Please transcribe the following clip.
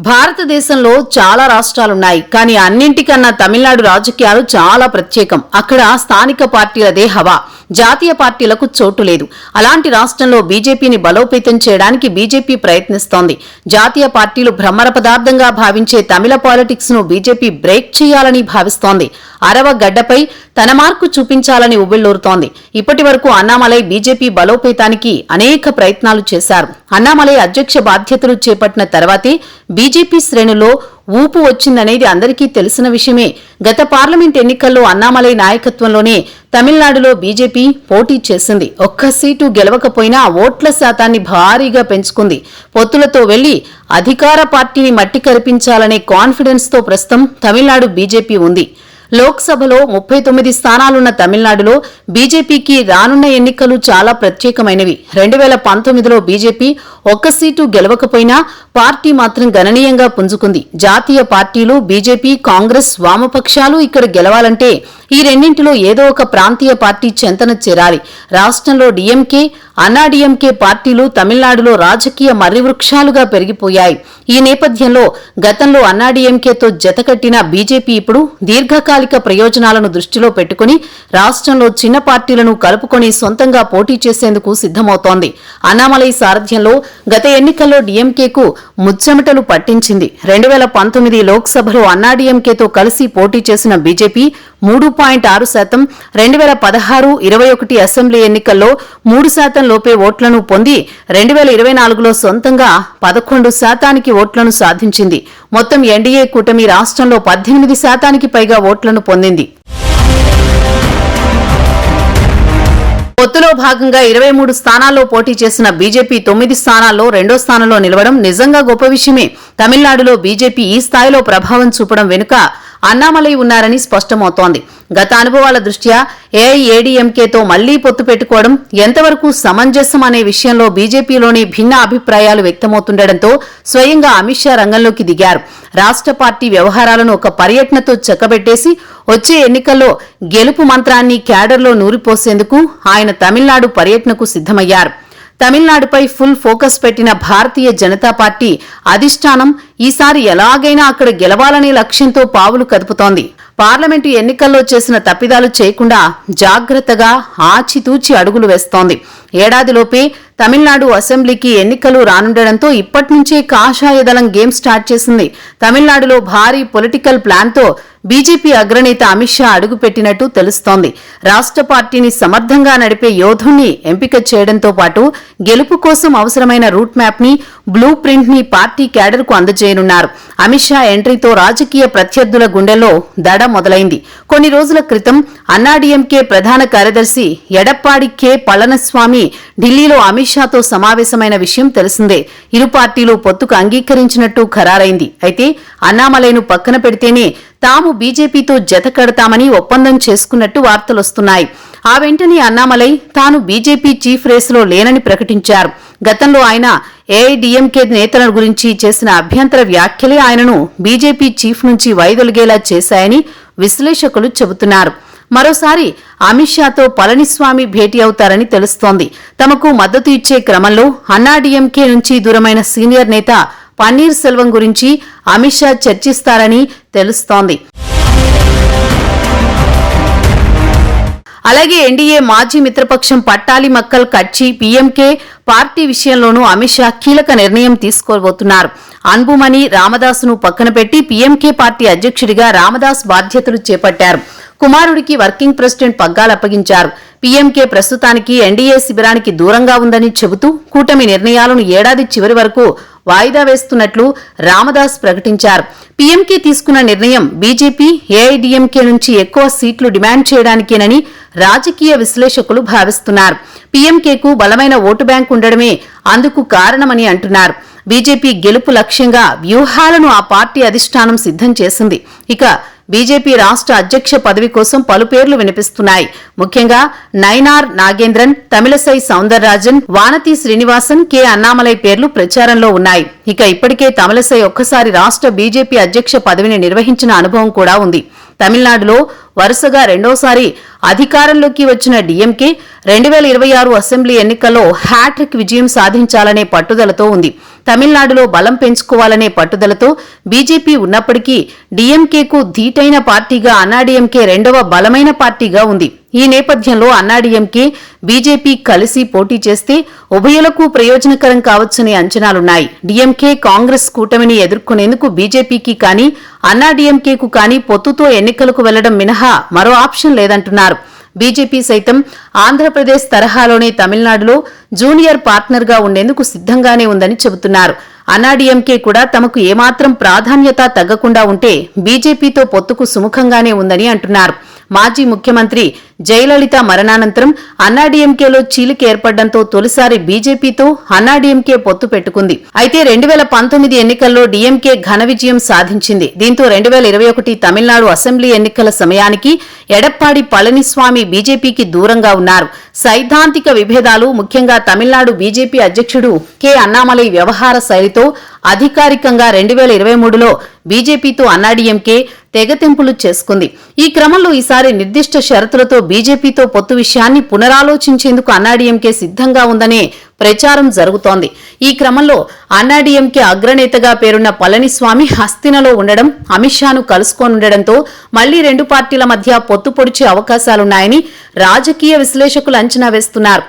భారతదేశంలో చాలా రాష్ట్రాలున్నాయి. కానీ అన్నింటికన్నా తమిళనాడు రాజకీయాలు చాలా ప్రత్యేకం. అక్కడ స్థానిక పార్టీలదే హవా, జాతీయ పార్టీలకు చోటు లేదు. అలాంటి రాష్ట్రంలో బీజేపీని బలోపేతం చేయడానికి బీజేపీ ప్రయత్నిస్తోంది. జాతీయ పార్టీలు భ్రమర పదార్థంగా భావించే తమిళ పాలిటిక్స్ ను బీజేపీ బ్రేక్ చేయాలని భావిస్తోంది. అరవ గడ్డపై తన మార్కు చూపించాలని ఉవ్విళ్లూరుతోంది. ఇప్పటి వరకు అన్నామలై బీజేపీ బలోపేతానికి అనేక ప్రయత్నాలు చేశారు. అన్నామలై అధ్యక్ష బాధ్యతలు చేపట్టిన తర్వాతే బీజేపీ శ్రేణుల్లో ఊపు వచ్చిందనేది అందరికీ తెలిసిన విషయమే. గత పార్లమెంట్ ఎన్నికల్లో అన్నామలై నాయకత్వంలోనే తమిళనాడులో బీజేపీ పోటీ చేసింది. ఒక్క సీటు గెలవకపోయినా ఓట్ల శాతాన్ని భారీగా పెంచుకుంది. పొత్తులతో వెళ్లి అధికార పార్టీని మట్టి కరిపించాలనే కాన్ఫిడెన్స్ తో ప్రస్తుతం తమిళనాడు బీజేపీ ఉంది. లోక్సభలో 39 స్థానాలున్న తమిళనాడులో బీజేపీకి రానున్న ఎన్నికలు చాలా ప్రత్యేకమైనవి. 2019లో బీజేపీ ఒక్క సీటు గెలవకపోయినా పార్టీ మాత్రం గణనీయంగా పుంజుకుంది. జాతీయ పార్టీలు బీజేపీ, కాంగ్రెస్, వామపక్షాలు ఇక్కడ గెలవాలంటే ఈ రెండింటిలో ఏదో ఒక ప్రాంతీయ పార్టీ చెంతన చేరాలి. రాష్ట్రంలో డీఎంకే, అన్నాడీఎంకే పార్టీలు తమిళనాడులో రాజకీయ మర్రివృక్షాలుగా పెరిగిపోయాయి. ఈ నేపథ్యంలో గతంలో అన్నాడీఎంకేతో జతకట్టిన బీజేపీ ఇప్పుడు దీర్ఘకాలిక ప్రయోజనాలను దృష్టిలో పెట్టుకుని రాష్ట్రంలో చిన్న పార్టీలను కలుపుకొని సొంతంగా పోటీ చేసేందుకు సిద్దమవుతోంది. అన్నామలై సారథ్యంలో గత ఎన్నికల్లో డీఎంకేకు ముచ్చెమటలు పట్టించింది. 2019 లోక్సభలో అన్నాడీఎంకేతో కలిసి పోటీ చేసిన బీజేపీ 3.6%, 2016-21 అసెంబ్లీ ఎన్నికల్లో 3% లోపే ఓట్లను పొంది 2024లో సొంతంగా 11% ఓట్లను సాధించింది. మొత్తం ఎన్డీఏ కూటమి రాష్ట్రంలో 18% పైగా ఓట్లను పొందింది. పొత్తులో భాగంగా 23 స్థానాల్లో పోటీ చేసిన బీజేపీ 9 స్థానాల్లో రెండో స్థానంలో నిలవడం నిజంగా గొప్ప విషయమే. తమిళనాడులో బీజేపీ ఈ స్థాయిలో ప్రభావం చూపడం వెనుక అన్నామలై ఉన్నారని స్పష్టమవుతోంది. గత అనుభవాల దృష్ట్యా ఏఐఏడీఎంకేతో మళ్లీ పొత్తు పెట్టుకోవడం ఎంతవరకు సమంజసం అనే విషయంలో బీజేపీలోని భిన్న అభిప్రాయాలు వ్యక్తమవుతుండటంతో స్వయంగా అమిత్ షా రంగంలోకి దిగారు. రాష్ట్ర పార్టీ వ్యవహారాలను ఒక పర్యటనతో చక్కబెట్టేసి వచ్చే ఎన్నికల్లో గెలుపు మంత్రాన్ని క్యాడర్లో నూరిపోసేందుకు ఆయన తమిళనాడు పర్యటనకు సిద్దమయ్యారు. తమిళనాడుపై ఫుల్ ఫోకస్ పెట్టిన భారతీయ జనతా పార్టీ అధిష్టానం ఈసారి ఎలాగైనా అక్కడ గెలవాలనే లక్ష్యంతో పావులు కదుపుతోంది. పార్లమెంటు ఎన్నికల్లో చేసిన తప్పిదాలు చేయకుండా జాగ్రత్తగా ఆచితూచి అడుగులు వేస్తోంది. ఏడాదిలోపే తమిళనాడు అసెంబ్లీకి ఎన్నికలు రానుండడంతో ఇప్పటినుంచే కాషాయ దళం గేమ్ స్టార్ట్ చేసింది. తమిళనాడులో భారీ పొలిటికల్ ప్లాన్తో బీజేపీ అగ్రనేత అమిత్ షా అడుగుపెట్టినట్టు తెలుస్తోంది. రాష్ట్ర పార్టీని సమర్థంగా నడిపే యోధుణ్ణి ఎంపిక చేయడంతో పాటు గెలుపు కోసం అవసరమైన రూట్ మ్యాప్ ని, బ్లూ ప్రింట్ ని పార్టీ క్యాడర్ కు అందజేయనున్నారు. అమిత్ షా ఎంట్రీతో రాజకీయ ప్రత్యర్థుల గుండెల్లో దడ మొదలైంది. కొన్ని రోజుల క్రితం అన్నాడీఎంకే ప్రధాన కార్యదర్శి ఎడప్పాడి కె పళనిస్వామి ఢిల్లీలో అమిత్ షాతో సమావేశమైన విషయం తెలిసిందే. ఇరు పార్టీలు పొత్తుకు అంగీకరించినట్టు ఖరారైంది. అయితే అన్నామలైను పక్కన పెడితేనే తాము బీజేపీతో జత కడతామని ఒప్పందం చేసుకున్నట్టు వార్తలొస్తున్నాయి. ఆ వెంటనే అన్నామలై తాను బీజేపీ చీఫ్ రేసులో లేనని ప్రకటించారు. గతంలో ఆయన ఏఐడీఎంకే నేతల గురించి చేసిన అభ్యంతర వ్యాఖ్యలే ఆయనను బీజేపీ చీఫ్ నుంచి వైదొలిగేలా చేశాయని విశ్లేషకులు చెబుతున్నారు. మరోసారి అమిత్ షాతో పళనిస్వామి భేటీ అవుతారని తెలుస్తోంది. తమకు మద్దతు ఇచ్చే క్రమంలో అన్నాడీఎంకే నుంచి దూరమైన సీనియర్ నేత పన్నీర్ సెల్వం గురించి అమిత్ షా చర్చిస్తారని తెలుస్తోంది. అలాగే ఎన్డీఏ మాజీ మిత్రపక్షం పట్టాలి మక్కల్ కట్చి పీఎంకే పార్టీ విషయంలోనూ అమిత్ షా కీలక నిర్ణయం తీసుకోబోతున్నారు. అన్బుమణి రామదాసును పక్కన పెట్టి పీఎంకే పార్టీ అధ్యక్షుడిగా రామదాస్ బాధ్యతలు చేపట్టారు. కుమారుడికి వర్కింగ్ ప్రెసిడెంట్ పగ్గాలు అప్పగించారు. పీఎంకే ప్రస్తుతానికి ఎన్డీఏ శిబిరానికి దూరంగా ఉందని చెబుతూ కూటమి నిర్ణయాలను ఏడాది చివరి వరకు వాయిదా వేస్తున్నట్లు రామదాస్ ప్రకటించారు. పీఎంకే తీసుకున్న నిర్ణయం బీజేపీ ఏఐడీఎంకే నుంచి ఎక్కువ సీట్లు డిమాండ్ చేయడానికేనని రాజకీయ విశ్లేషకులు భావిస్తున్నారు. పీఎంకేకు బలమైన ఓటు బ్యాంక్ ఉండడమే అందుకు కారణమని అంటున్నారు. బీజేపీ గెలుపు లక్ష్యంగా వ్యూహాలను ఆ పార్టీ అధిష్టానం సిద్ధం చేసింది. ఇక బీజేపీ రాష్ట్ర అధ్యక్ష పదవి కోసం పలు పేర్లు వినిపిస్తున్నాయి. ముఖ్యంగా నైనార్ నాగేంద్రన్, తమిళసై సౌందరరాజన్, వానతి శ్రీనివాసన్, కె అన్నామలై పేర్లు ప్రచారంలో ఉన్నాయి. ఇక ఇప్పటికే తమిళసై ఒక్కసారి రాష్ట్ర బీజేపీ అధ్యక్ష పదవిని నిర్వహించిన అనుభవం కూడా ఉంది. తమిళనాడులో వరుసగా రెండోసారి అధికారంలోకి వచ్చిన డీఎంకే 2026 అసెంబ్లీ ఎన్నికల్లో హ్యాట్రిక్ విజయం సాధించాలనే పట్టుదలతో ఉంది. తమిళనాడులో బలం పెంచుకోవాలనే పట్టుదలతో బీజేపీ ఉన్నప్పటికీ డీఎంకేకు ధీటైన పార్టీగా అన్నాడీఎంకే రెండవ బలమైన పార్టీగా ఉంది. ఈ నేపథ్యంలో అన్నాడీఎంకే బీజేపీ కలిసి పోటీ చేస్తే ఉభయులకు ప్రయోజనకరం కావచ్చనే అంచనాలున్నాయి. డీఎంకే కాంగ్రెస్ కూటమిని ఎదుర్కొనేందుకు బీజేపీకి కానీ అన్నాడీఎంకేకు కానీ పొత్తుతో ఎన్నికలకు వెళ్లడం మినహా మరో ఆప్షన్ లేదంటున్నారు. బీజేపీ సైతం ఆంధ్రప్రదేశ్ తరహాలోనే తమిళనాడులో జూనియర్ పార్ట్నర్ గా ఉండేందుకు సిద్ధంగానే ఉందని చెబుతున్నారు. అన్నాడీఎంకే కూడా తమకు ఏమాత్రం ప్రాధాన్యత తగ్గకుండా ఉంటే బీజేపీతో పొత్తుకు సుముఖంగానే ఉందని అంటున్నారు. మాజీ ముఖ్యమంత్రి జయలలిత మరణానంతరం అన్నాడీఎంకేలో చీలిక ఏర్పడడంతో తొలిసారి బీజేపీతో అన్నాడీఎంకే పొత్తు పెట్టుకుంది. అయితే 2019 ఎన్నికల్లో డీఎంకే ఘన విజయం సాధించింది. దీంతో 2021 తమిళనాడు అసెంబ్లీ ఎన్నికల సమయానికి ఎడప్పాడి పళనిస్వామి బీజేపీకి దూరంగా ఉన్నారు. సైద్ధాంతిక విభేదాలు, ముఖ్యంగా తమిళనాడు బీజేపీ అధ్యక్షుడు కె అన్నామలై వ్యవహార శైలితో అధికారికంగా 2023లో బీజేపీతో అన్నాడీఎంకే తెగతెంపులు చేసుకుంది. ఈ క్రమంలో ఈసారి నిర్దిష్ట షరతులతో బీజేపీతో పొత్తు విషయాన్ని పునరాలోచించేందుకు అన్నాడీఎంకే సిద్ధంగా ఉందనే ప్రచారం జరుగుతోంది. ఈ క్రమంలో అన్నాడీఎంకే అగ్రనేతగా పేరున్న పళనిస్వామి హస్తినలో ఉండడం, అమిత్ షాను కలుసుకోనుండడంతో మళ్లీ రెండు పార్టీల మధ్య పొత్తు పొడిచే అవకాశాలున్నాయని రాజకీయ విశ్లేషకులు అంచనా వేస్తున్నారు.